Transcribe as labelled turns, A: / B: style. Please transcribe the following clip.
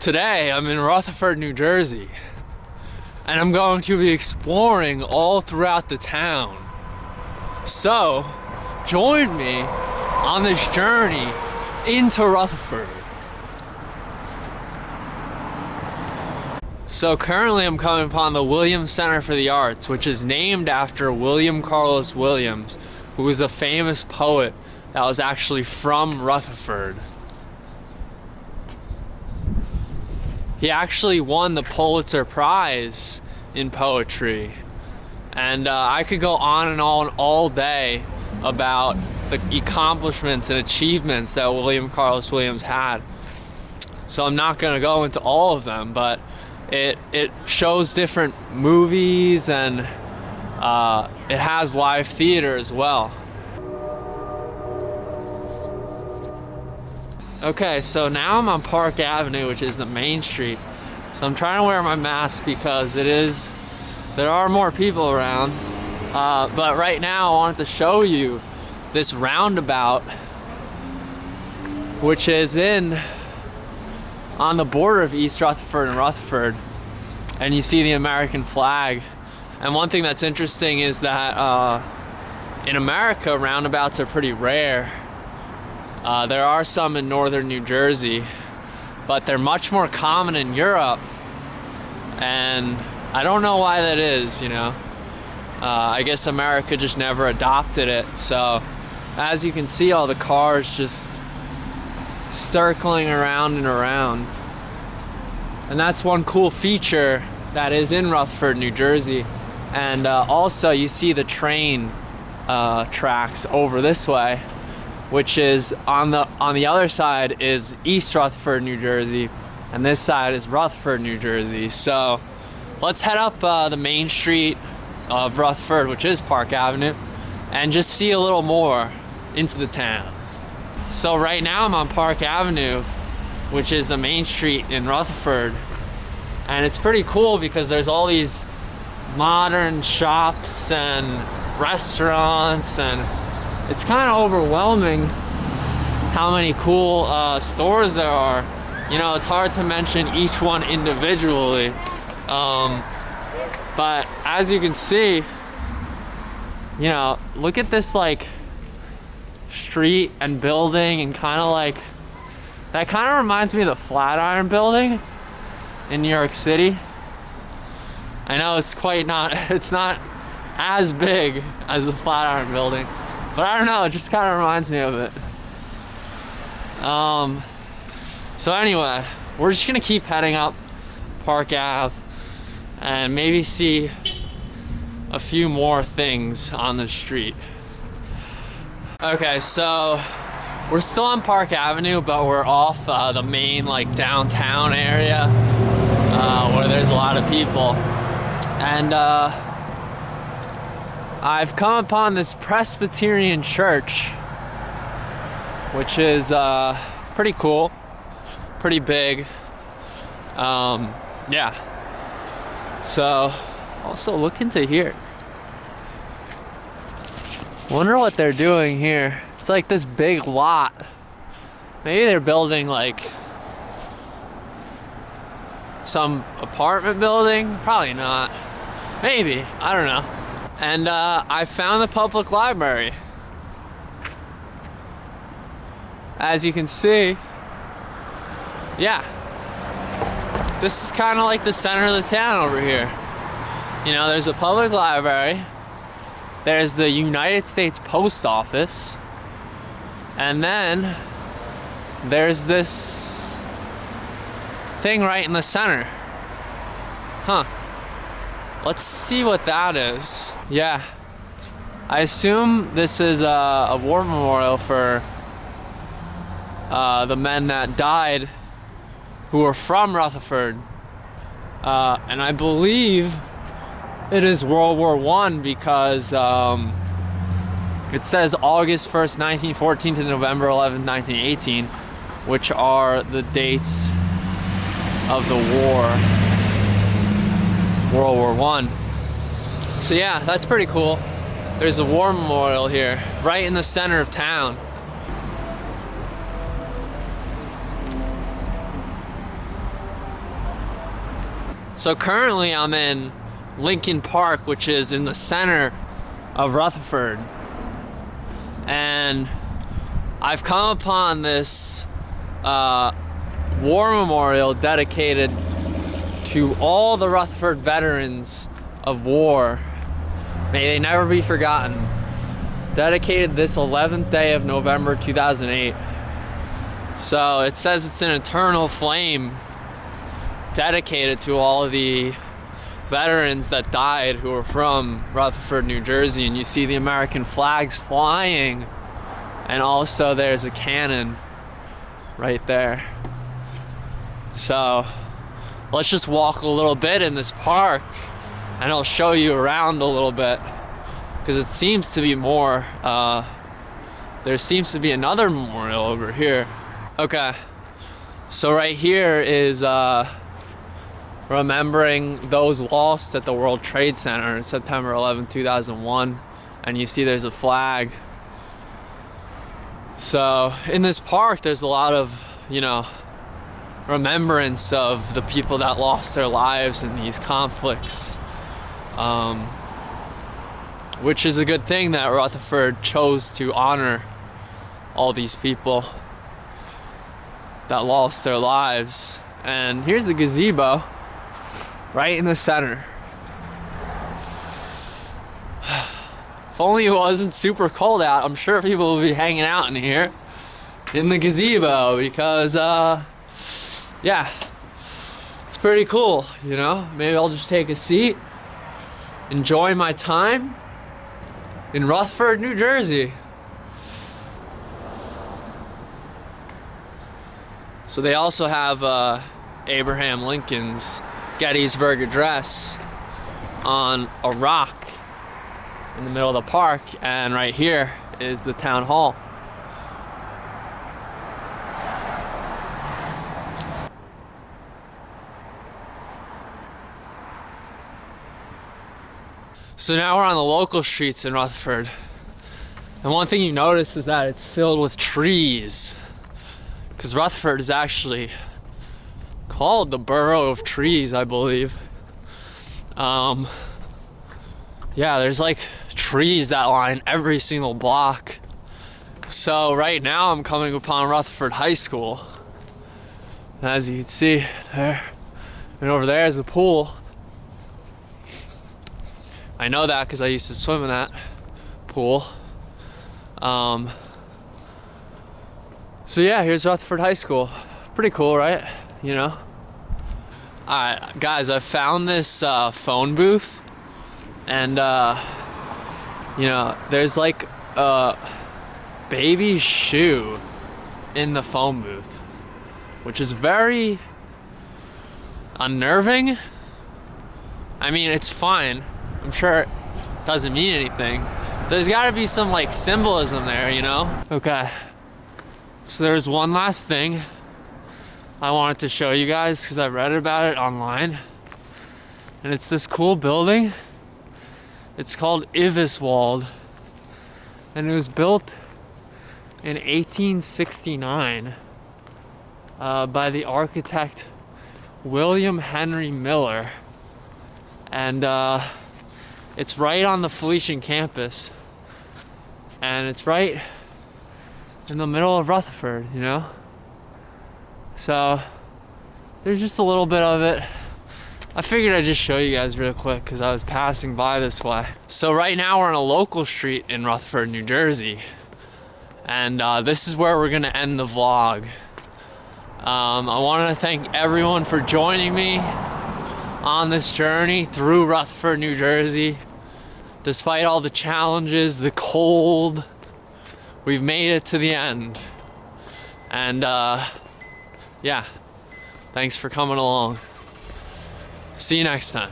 A: Today I'm in Rutherford, New Jersey, and I'm going to be exploring all throughout the town. So, join me on this journey into Rutherford. So currently I'm coming upon the Williams Center for the Arts, which is named after William Carlos Williams, who was a famous poet that was actually from Rutherford. He actually won the Pulitzer Prize in poetry. And I could go on and on all day about the accomplishments and achievements that William Carlos Williams had. So I'm not going to go into all of them, but it shows different movies, and it has live theater as well. Okay, so now I'm on Park Avenue, which is the main street. So I'm trying to wear my mask because there are more people around. But right now I wanted to show you this roundabout, which is on the border of East Rutherford and Rutherford. And you see the American flag. And one thing that's interesting is that in America, roundabouts are pretty rare. There are some in northern New Jersey, but they're much more common in Europe, and I don't know why that is, you know. I guess America just never adopted it. So as you can see, all the cars just circling around and around. And that's one cool feature that is in Rutherford, New Jersey. And also you see the train tracks over this way, which is on the other side is East Rutherford, New Jersey, and this side is Rutherford, New Jersey. So let's head up the main street of Rutherford, which is Park Avenue, and just see a little more into the town. So right now I'm on Park Avenue, which is the main street in Rutherford, and it's pretty cool because there's all these modern shops and restaurants, and it's kind of overwhelming how many cool stores there are. You know, it's hard to mention each one individually. But as you can see, you know, look at this like street and building, and kind of like, that kind of reminds me of the Flatiron Building in New York City. I know it's not as big as the Flatiron Building, but I don't know, it just kind of reminds me of it. So anyway, we're just gonna keep heading up Park Ave and maybe see a few more things on the street. Okay, so we're still on Park Avenue, but we're off the main like downtown area where there's a lot of people. And I've come upon this Presbyterian church, which is pretty cool, pretty big. Yeah. So, also look into here. Wonder what they're doing here. It's like this big lot. Maybe they're building like some apartment building? Probably not. Maybe, I don't know. And I found the public library. As you can see, yeah, this is kind of like the center of the town over here. You know, there's a public library, there's the United States Post Office, and then there's this thing right in the center. Huh. Let's see what that is. Yeah, I assume this is a war memorial for the men that died who were from Rutherford. And I believe it is World War I because it says August 1st, 1914 to November 11th, 1918, which are the dates of the war. World War I. So yeah, that's pretty cool. There's a war memorial here, right in the center of town. So currently I'm in Lincoln Park, which is in the center of Rutherford. And I've come upon this war memorial dedicated to all the Rutherford veterans of war. May they never be forgotten. Dedicated this 11th day of November 2008. So it says it's an eternal flame dedicated to all of the veterans that died who were from Rutherford, New Jersey. And you see the American flags flying, and also there's a cannon right there. So let's just walk a little bit in this park and I'll show you around a little bit, because it seems to be more, there seems to be another memorial over here. Okay, so right here is remembering those lost at the World Trade Center September 11, 2001, and you see there's a flag. So in this park there's a lot of, you know, remembrance of the people that lost their lives in these conflicts, which is a good thing that Rutherford chose to honor all these people that lost their lives. And here's the gazebo right in the center. If only it wasn't super cold out, I'm sure people will be hanging out in here in the gazebo, because yeah, it's pretty cool, you know. Maybe I'll just take a seat, enjoy my time in Rutherford, New Jersey. So they also have Abraham Lincoln's Gettysburg Address on a rock in the middle of the park, and right here is the town hall. So now we're on the local streets in Rutherford, and one thing you notice is that it's filled with trees, because Rutherford is actually called the borough of trees, I believe. Yeah, there's like trees that line every single block. So right now I'm coming upon Rutherford High School. And as you can see there, and over there is a pool. I know that because I used to swim in that pool. So yeah, here's Rutherford High School. Pretty cool, right? You know? Alright, guys, I found this phone booth. And, you know, there's like a baby shoe in the phone booth, which is very unnerving. I mean, it's fine. I'm sure it doesn't mean anything. There's gotta be some like symbolism there, you know? Okay, so there's one last thing I wanted to show you guys, because I read about it online. And it's this cool building. It's called Iviswold. And it was built in 1869 by the architect William Henry Miller. And it's right on the Felician campus, and it's right in the middle of Rutherford, you know? So there's just a little bit of it. I figured I'd just show you guys real quick because I was passing by this way. So right now we're on a local street in Rutherford, New Jersey, and this is where we're gonna end the vlog. I want to thank everyone for joining me on this journey through Rutherford, New Jersey. Despite all the challenges, the cold, we've made it to the end. And yeah, thanks for coming along. See you next time.